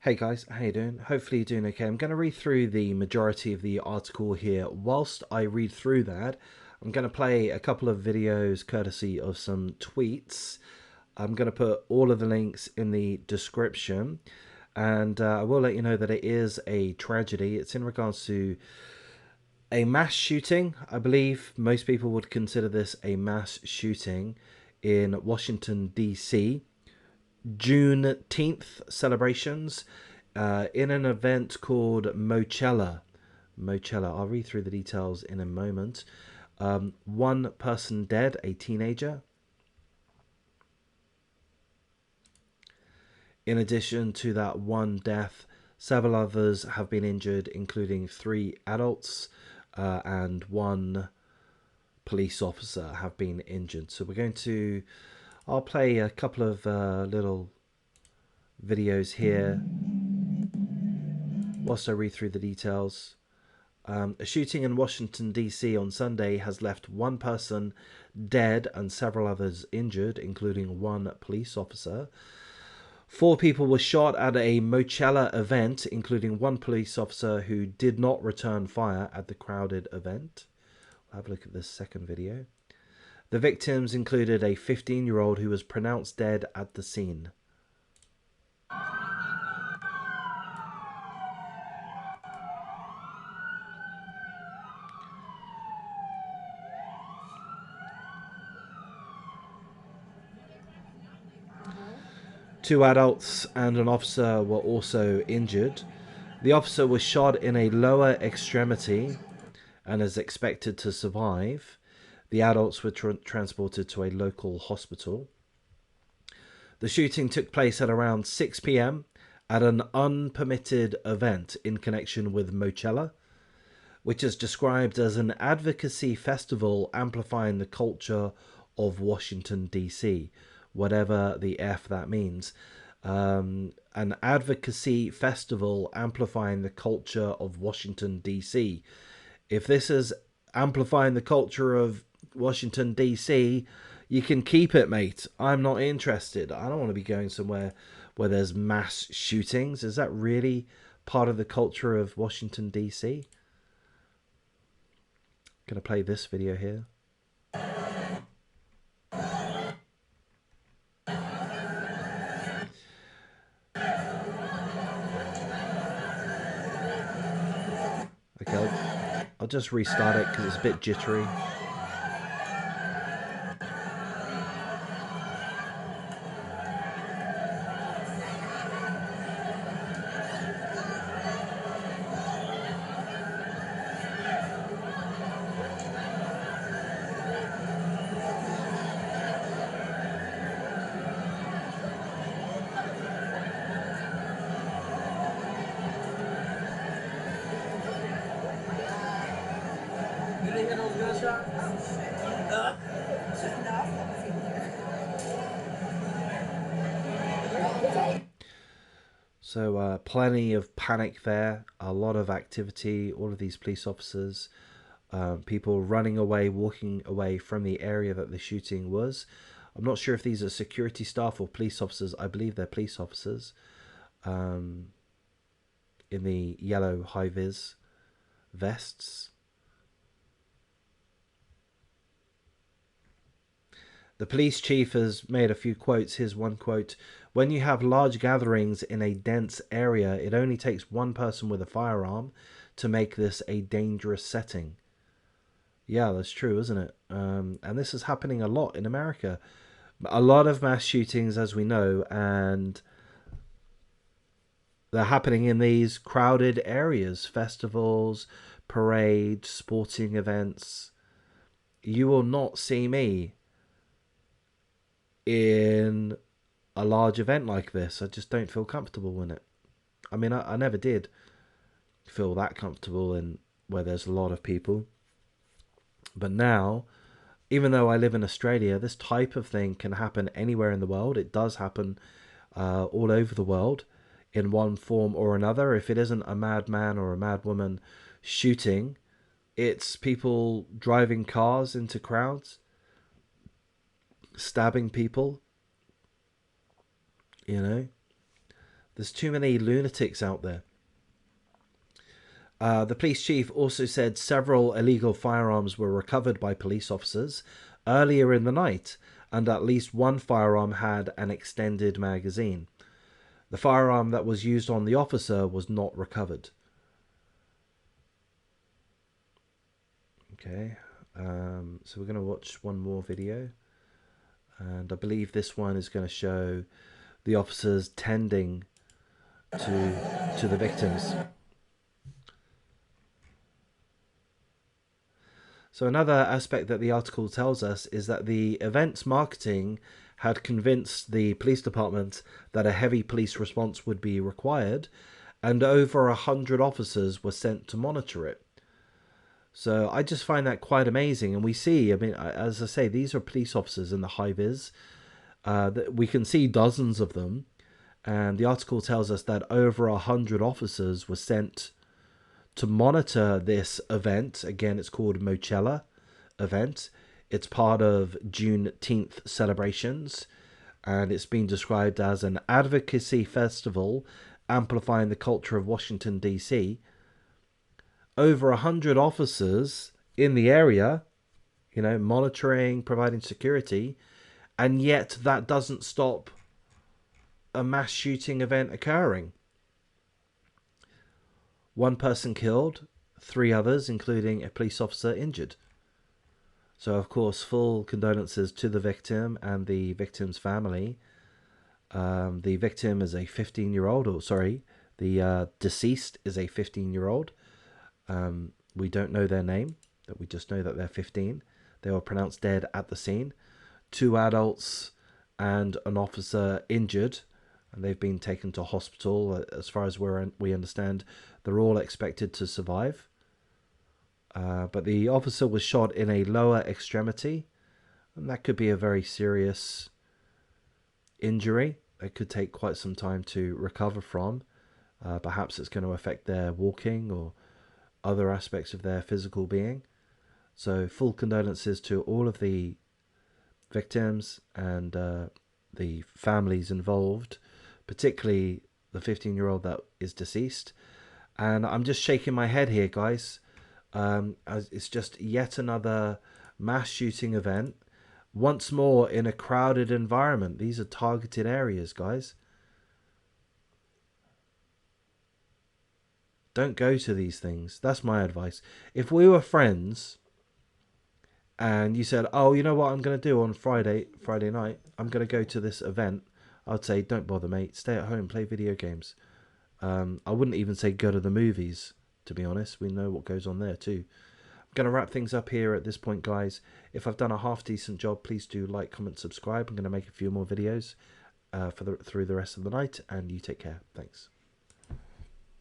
Hey guys, how you doing? Hopefully you're doing okay. I'm going to read through the majority of the article here. Whilst I read through that, I'm going to play a couple of videos courtesy of some tweets. I'm going to put all of the links in the description, and I will let you know that it is a tragedy. It's in regards to a mass shooting. I believe most people would consider this a mass shooting in Washington, D.C. Juneteenth celebrations in an event called Mochella. Mochella. I'll read through the details in a moment. One person dead, a teenager. In addition to that one death, several others have been injured, including 3 adults and 1 police officer have been injured. So we're going to... I'll play a couple of little videos here whilst I read through the details. A shooting in Washington, D.C. on Sunday has left 1 person dead and several others injured, including 1 police officer. 4 people were shot at a Mochella event, including 1 police officer who did not return fire at the crowded event. We'll have a look at this second video. The victims included a 15-year-old who was pronounced dead at the scene. Two adults and an officer were also injured. The officer was shot in a lower extremity and is expected to survive. The adults were transported to a local hospital. The shooting took place at around 6 p.m. at an unpermitted event in connection with Mochella, which is described as an advocacy festival amplifying the culture of Washington, D.C., whatever the F that means. An advocacy festival amplifying the culture of Washington, D.C. If this is amplifying the culture of Washington, D.C., you can keep it, mate. I'm not interested. I don't want to be going somewhere where there's mass shootings. Is that really part of the culture of Washington, D.C.? Gonna play this video here. Okay, I'll just restart it because it's a bit jittery. You didn't hear those gunshots? So plenty of panic there, a lot of activity, all of these police officers, people running away, walking away from the area that the shooting was. I'm not sure if these are security staff or police officers. I believe they're police officers in the yellow high-vis vests. The police chief has made a few quotes. Here's one quote. When you have large gatherings in a dense area, it only takes 1 person with a firearm to make this a dangerous setting. Yeah, that's true, isn't it? And this is happening a lot in America. A lot of mass shootings, as we know, and they're happening in these crowded areas, festivals, parades, sporting events. You will not see me in a large event like this. I just don't feel comfortable in it. I mean, I never did feel that comfortable in where there's a lot of people. But now, even though I live in Australia, this type of thing can happen anywhere in the world. It does happen all over the world in one form or another. If it isn't a madman or a madwoman shooting, it's people driving cars into crowds, stabbing people. You know, There's too many lunatics out there. The police chief also said several illegal firearms were recovered by police officers earlier in the night, and at least one firearm had an extended magazine. The firearm that was used on the officer was not recovered. Okay, so we're going to watch one more video, and I believe this one is going to show the officers tending to the victims. So another aspect that the article tells us is that the event's marketing had convinced the police department that a heavy police response would be required, and over 100 officers were sent to monitor it. So I just find that quite amazing. And we see, I mean, as I say, these are police officers in the high vis. We can see dozens of them. And the article tells us that over 100 officers were sent to monitor this event. Again, it's called Mochella event. It's part of Juneteenth celebrations, and it's been described as an advocacy festival amplifying the culture of Washington, D.C. Over 100 officers in the area, you know, monitoring, providing security, and yet that doesn't stop a mass shooting event occurring. One person killed, 3 others, including a police officer, injured. So, of course, full condolences to the victim and the victim's family. The victim is a 15-year-old, or sorry, the deceased is a 15-year-old. We don't know their name, but we just know that they're 15. They were pronounced dead at the scene. 2 adults and an officer injured, and they've been taken to hospital. As far as we understand, they're all expected to survive. But the officer was shot in a lower extremity, and that could be a very serious injury. It could take quite some time to recover from. Perhaps it's going to affect their walking or other aspects of their physical being. So full condolences to all of the victims and the families involved, particularly the 15-year-old that is deceased. And I'm just shaking my head here, guys. As it's just yet another mass shooting event, once more in a crowded environment. These are targeted areas, guys. Don't go to these things. That's my advice. If we were friends and you said, oh, you know what I'm going to do on Friday night? I'm going to go to this event. I'd say, don't bother, mate. Stay at home, play video games. I wouldn't even say go to the movies, to be honest. We know what goes on there too. I'm going to wrap things up here at this point, guys. If I've done a half decent job, please do like, comment, subscribe. I'm going to make a few more videos through the rest of the night, and you take care. Thanks.